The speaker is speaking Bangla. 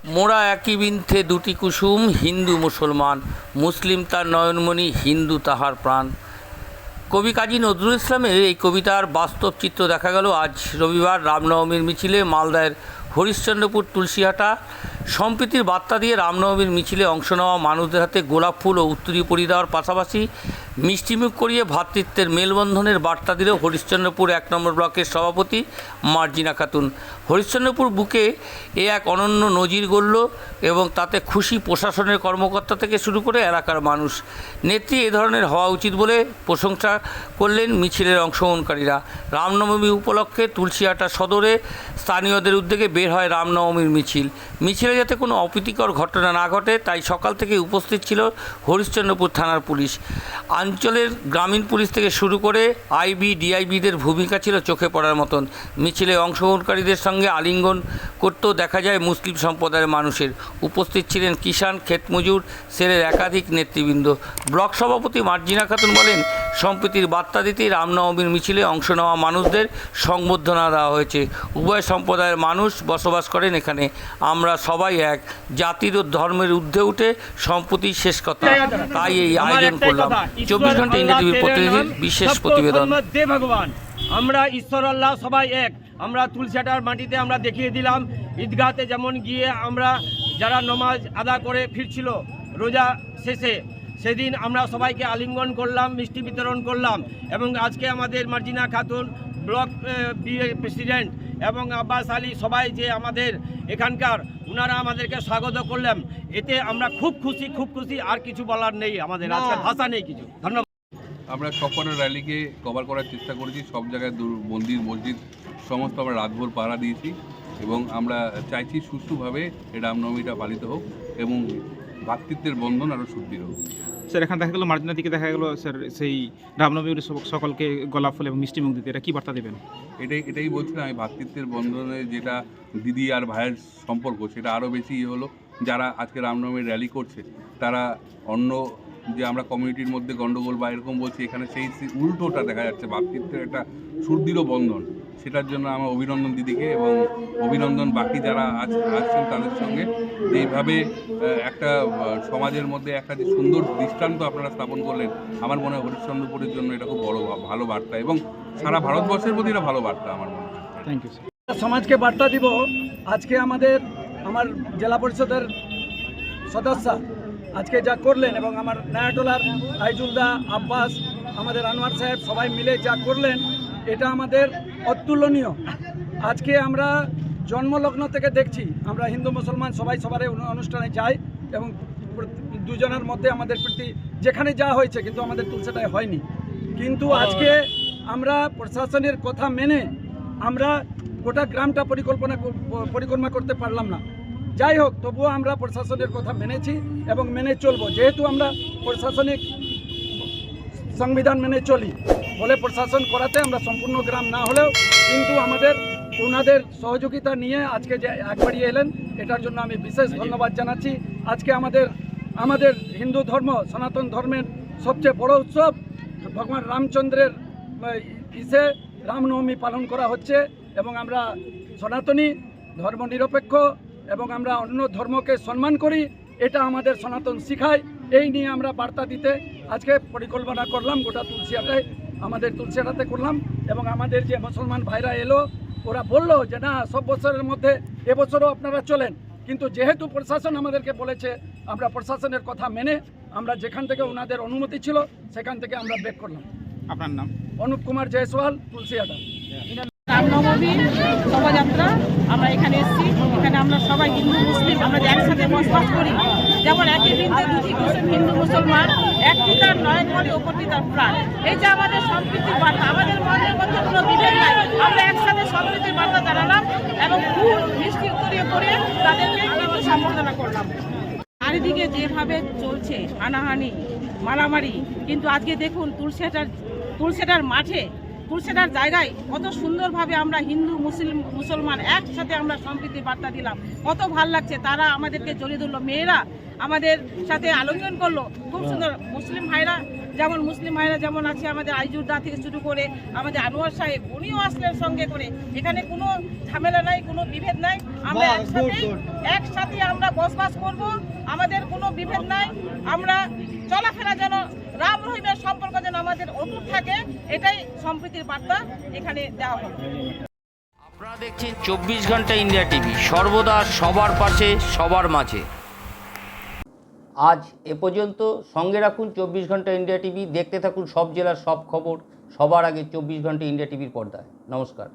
মোরা একই বৃন্তে দুটি কুসুম, হিন্দু মুসলমান, মুসলিম তার নয়নমণি, হিন্দু তাহার প্রাণ। কবি কাজী নজরুল ইসলামের এই কবিতার বাস্তব চিত্র দেখা গেল আজ রবিবার রামনবমীর মিছিলে মালদার হরিশ্চন্দ্রপুর তুলসীহাটা। সম্প্রীতির বার্তা দিয়ে রামনবমীর মিছিলে অংশ নেওয়া মানুষদের হাতে গোলাপ ফুল ও উত্তরী পরিয়ে দেওয়ার পাশাপাশি মিষ্টিমুখ করিয়ে ভ্রাতৃত্বের মেলবন্ধনের বার্তা দিল হরিশ্চন্দ্রপুর ১ নম্বর ব্লকের সভাপতি মার্জিনা খাতুন। হরিশ্চন্দ্রপুর বুকে এ এক অনন্য নজির গড়ল এবং তাতে খুশি প্রশাসনের কর্মকর্তা থেকে শুরু করে এলাকার মানুষ। নেত্রী এ ধরনের হওয়া উচিত বলে প্রশংসা করলেন মিছিলের অংশগ্রহণকারীরা। রামনবমী উপলক্ষে তুলসীহাটা সদরে স্থানীয়দের উদ্যোগে বের হয় রামনবমীর মিছিল। মিছিলে যাতে কোনো অপ্রীতিকর ঘটনা না ঘটে তাই সকাল থেকে উপস্থিত ছিল হরিশ্চন্দ্রপুর থানার পুলিশ। অঞ্চলের গ্রামীণ পুলিশ থেকে শুরু করে আইবি ডিআইবিদের ভূমিকা ছিল চোখে পড়ার মতন। মিছিলে অংশগ্রহণকারীদের সঙ্গে আলিঙ্গন করতেও দেখা যায় মুসলিম সম্প্রদায়ের মানুষের। উপস্থিত ছিলেন কিষাণ, ক্ষেতমজুর সেলের একাধিক নেতৃবৃন্দ। ব্লক সভাপতি মার্জিনা খাতুন বলেন, সম্প্রীতির বার্তা দিতেই রামনবমীর মিছিলে অংশ নেওয়া মানুষদের সংবর্ধনা দেওয়া হয়েছে। উভয় সম্প্রদায়ের মানুষ বসবাস করেন এখানে। আমরা সবাই এক, জাতির ও ধর্মের ঊর্ধ্বে উঠে সম্প্রীতির শেষ কথা, তাই এই আয়োজন করলাম। 24 ঘন্টা ইন্ডিয়া টিভির প্রতিনিধির বিশেষ প্রতিবেদন। ভগবান, আমরা ঈশ্বর আল্লাহ সবাই এক। আমরা তুলসীহাটার মাটিতে আমরা দেখিয়ে দিলাম, ঈদগাহতে যেমন গিয়ে আমরা যারা নমাজ আদা করে ফিরছিল রোজা শেষে, সেদিন আমরা সবাইকে আলিঙ্গন করলাম, মিষ্টি বিতরণ করলাম। এবং আজকে আমাদের মার্জিনা খাতুন, ব্লক প্রেসিডেন্ট এবং আব্বাস আলী সবাই যে আমাদের এখানকার, ওনারা আমাদেরকে স্বাগত করলেন। এতে আমরা খুব খুশি। আর কিছু বলার নেই, আমাদের আজকে ভাষা নেই কিছু। ধন্যবাদ। আমরা সবকটা র্যালিকে কভার করার চেষ্টা করেছি। সব জায়গায় মন্দির মসজিদ সমস্ত আমরা রাতভর পাহারা দিয়েছি এবং আমরা চাইছি সুষ্ঠুভাবে রামনবমীটা পালিত হোক এবং ভ্রাতৃত্বের বন্ধন আরও সুদৃঢ় হোক। স্যার, এখানে দেখা গেলো মার্জিনার দিকে দেখা গেলো স্যার সেই রামনবমীর সকলকে গোলাপ ফুল এবং মিষ্টি মুখ দিতে, এটা কী বার্তা দেবেন? এটাই বলছিলাম, আমি ভ্রাতৃত্বের বন্ধনে যেটা দিদি আর ভাইয়ের সম্পর্ক সেটা আরও বেশি হলো। যারা আজকে রামনবমীর র্যালি করছে তারা অন্য যে আমরা কমিউনিটির মধ্যে গণ্ডগোল বা এরকম বলছি, এখানে সেই উল্টোটা দেখা যাচ্ছে, ভ্রাতৃত্বের একটা সুদৃঢ় বন্ধন। সেটার জন্য আমার অভিনন্দন দিদিকে এবং অভিনন্দন বাকি যারা আসছেন তাদের সঙ্গে। এইভাবে একটা সমাজের মধ্যে একটা যে সুন্দর দৃষ্টান্ত আপনারা স্থাপন করলেন, আমার মনে হয় হরিশ্চন্দ্রপুরের জন্য এটা খুব বড় ভালো বার্তা এবং সারা ভারতবর্ষের প্রতি এটা ভালো বার্তা আমার মনে হয়। Thank you sir. সমাজকে বার্তা দিব, আজকে আমার জেলা পরিষদের সদস্য আজকে যা করলেন এবং আমার নায়াটোলার আইজুলদা, আব্বাস, আমাদের আনোয়ার সাহেব সবাই মিলে যা করলেন, এটা আমাদের অতুলনীয়। আজকে আমরা জন্মলগ্ন থেকে দেখছি, আমরা হিন্দু মুসলমান সবাই সবার অনুষ্ঠানে যাই এবং দুজনের মধ্যে আমাদের প্রতি যেখানে যা হয়েছে, কিন্তু আমাদের তুলসীটায় হয়নি। কিন্তু আজকে আমরা প্রশাসনের কথা মেনে আমরা গোটা গ্রামটা পরিক্রমা করতে পারলাম না। যাই হোক, তবুও আমরা প্রশাসনের কথা মেনেছি এবং মেনে চলবো। যেহেতু আমরা প্রশাসনিক সংবিধান মেনে চলি বলে প্রশাসন করাতে আমরা সম্পূর্ণ গ্রাম না হলেও কিন্তু ওনাদের সহযোগিতা নিয়ে আজকে যে একবারিয়ে এলেন, এটার জন্য আমি বিশেষ ধন্যবাদ জানাচ্ছি। আজকে আমাদের হিন্দু ধর্ম, সনাতন ধর্মের সবচেয়ে বড় উৎসব ভগবান রামচন্দ্রের রামনবমী পালন করা হচ্ছে এবং আমরা সনাতনী, ধর্মনিরপেক্ষ এবং আমরা অন্য ধর্মকে সম্মান করি, এটা আমাদের সনাতন শিখায়। এই নিয়ে আমরা বার্তা দিতে আজকে পরিকল্পনা করলাম, গোটা তুলসীহাটাতে করলাম। এবং আমাদের যে মুসলমান ভাইরা এলো, ওরা বললো যে না, সব বছরের মধ্যে এবছরও আপনারা চলেন। কিন্তু যেহেতু প্রশাসন আমাদেরকে বলেছে, আমরা প্রশাসনের কথা মেনে আমরা যেখান থেকে ওনাদের অনুমতি ছিল সেখান থেকে আমরা ব্যাক করলাম। আপনার নাম? অনুপ কুমার জয়সওয়াল, তুলসীহাটা। রামনবমী শোভাযাত্রা আমরা এখানে এসেছি। এখানে আমরা সবাই হিন্দু মুসলিম আমরা একসাথে বসবাস করি। যেমন একই বৃন্তে দুটি কুসুম, হিন্দু মুসলমান, একটি তার নয়নমণি, অপরটি তার প্রাণ। এই যে আমাদের সম্প্রীতির বার্তা, আমাদের মনের মধ্যে কোনো বিভেদ নাই, আমরা একসাথে সম্প্রীতির বার্তা জানালাম এবং ফুল মিষ্টি উত্তরীয় করে তাদেরকে কিন্তু সম্বর্ধনা করলাম। চারিদিকে যেভাবে চলছে হানাহানি, মারামারি, কিন্তু আজকে দেখুন তুলসীহাটার মাঠে, তুলসীহাটার জায়গায় কত সুন্দরভাবে আমরা হিন্দু মুসলমান একসাথে আমরা সম্প্রীতি বার্তা দিলাম। কত ভাল লাগছে, তারা আমাদেরকে জড়িয়ে ধরলো, মেয়েরা আমাদের সাথে আলিঙ্গন করলো, খুব সুন্দর। মুসলিম ভাইরা যেমন মুসলিম ভাইরা যেমন আছে, আমাদের আইজুদ্দা থেকে শুরু করে আমাদের আনোয়ার সাহেব, উনিও আসলেন সঙ্গে করে। এখানে কোনো ঝামেলা নাই, কোনো বিভেদ নাই, আমরা একসাথে আমরা বসবাস করব, আমাদের কোনো বিভেদ নাই। আমরা চলাফেরা যেন রাম রহিমের সম্পর্ক যেন আমাদের অটুট থাকে, এটাই সম্প্রীতির বার্তা এখানে দেওয়া হবে। আপনারা দেখছেন 24 ঘন্টা ইন্ডিয়া টিভি, সর্বদা সবার পাশে সবার মাঝে। আজ এ পর্যন্ত। সঙ্গে রাখুন 24 ঘন্টা ইন্ডিয়া টিভি, দেখতে থাকুন সব জেলার সব খবর সবার আগে 24 ঘন্টা ইন্ডিয়া টিভির পর্দায়। নমস্কার।